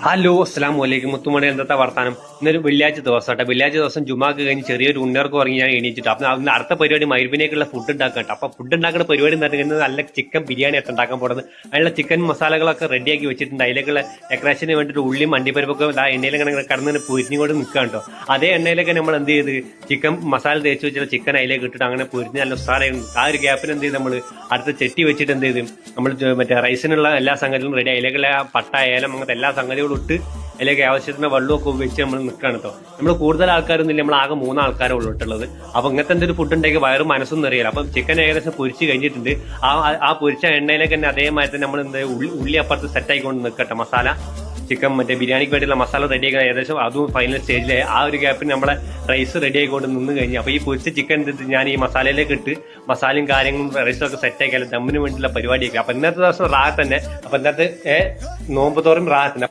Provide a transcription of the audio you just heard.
Hello അസ്സലാമു അലൈക്കും. മുത്തുമണി എന്താ വർത്താനം? ഇന്നൊരു വെള്ളിയാഴ്ച ദിവസം വെള്ളിയാഴ്ച ദിവസം ജുമാക്ക് കഴിഞ്ഞ് ചെറിയൊരു ഉണ്ണേർക്ക് ഉറങ്ങി ഞാൻ എണീച്ചിട്ട് അപ്പൊ അതിന് അടുത്ത പരിപാടി മൈർബിനേക്കുള്ള ഫുഡ് ഉണ്ടാക്കട്ടെ. അപ്പൊ ഫുഡ് ഉണ്ടാക്കുന്ന പരിപാടി എന്ന് പറയുന്നത് നല്ല ചിക്കൻ ബിരിയാണി ആയിട്ട് ഉണ്ടാക്കാൻ പോകുന്നത്. അതിനുള്ള ചിക്കൻ മസാലകളൊക്കെ റെഡിയാക്കി വെച്ചിട്ടുണ്ട്. അതിലേക്കുള്ള ഡെക്കറേഷന് വേണ്ടിയിട്ട് ഉള്ളിയും അണ്ടിപ്പരിപ്പൊക്കെ എണ്ണയിൽ ഇങ്ങനെ കടന്ന് പൊരിഞ്ഞുകൊണ്ട് നിൽക്കുക കേട്ടോ. അതേ എണ്ണയിലൊക്കെ നമ്മൾ എന്ത് ചെയ്ത് ചിക്കൻ മസാല തേച്ച് വെച്ചാൽ ചിക്കൻ അതിലേക്ക് ഇട്ടിട്ട് അങ്ങനെ പൊരിഞ്ഞ് നല്ല ഉസാറായിരുന്നു. ആ ഒരു ഗ്യാപ്പിന് എന്ത് ചെയ്ത് നമ്മൾ അടുത്ത ചെട്ടി വെച്ചിട്ട് എന്ത് ചെയ്ത് നമ്മൾ മറ്റേ റൈസിനുള്ള എല്ലാ സംഗതികളും റെഡി, അതിലേക്കുള്ള പട്ട ഏലം അങ്ങനത്തെ എല്ലാ സംഗതികളും ഇട്ട് അതിലേക്ക് ആവശ്യത്തിന് വെള്ളമൊക്കെ ഉപയോഗിച്ച് നമ്മൾ നിൽക്കുകയാണ് കേട്ടോ. നമ്മൾ കൂടുതൽ ആൾക്കാരൊന്നും ഇല്ല, നമ്മൾ ആകെ 3 ആൾക്കാരെ ഉള്ളിട്ടുള്ളത്. അപ്പൊ ഇങ്ങനത്തെ എന്തൊരു ഫുഡ് ഉണ്ടെങ്കിൽ വയറും മനസ്സൊന്നും അറിയില്ല. അപ്പം ചിക്കൻ ഏകദേശം പൊരിച്ച് കഴിഞ്ഞിട്ടുണ്ട്. ആ പൊരിച്ച എണ്ണയിലേക്ക് തന്നെ അതേമാതിരി തന്നെ നമ്മൾ എന്ത് ഉള്ളി അപ്പുറത്ത് സെറ്റ് ആയിക്കൊണ്ട് നിൽക്കട്ടെ. മസാല ചിക്കൻ മറ്റേ ബിരിയാണിക്ക് വേണ്ടിയുള്ള മസാല റെഡി ആക്കാൻ ഏകദേശം അതും ഫൈനൽ സ്റ്റേജിലെ ആ ഒരു ഗ്യാപ്പിന് നമ്മളെ റൈസ് റെഡി ആയിക്കൊണ്ട് നിന്ന് കഴിഞ്ഞു. അപ്പൊ ഈ പൊരിച്ച ചിക്കൻ ഞാൻ ഈ മസാലയിലേക്ക് ഇട്ട് മസാലയും കാര്യങ്ങളും റൈസും ഒക്കെ സെറ്റ് ആക്കിയാലും ദമ്മിന് വേണ്ടിയുള്ള പരിപാടിയൊക്കെ. അപ്പൊ ഇന്നത്തെ ദിവസം റാഹത്ത് തന്നെ. അപ്പൊ ഇന്നത്തെ നോമ്പ് തോറും റാഹത്തിന്.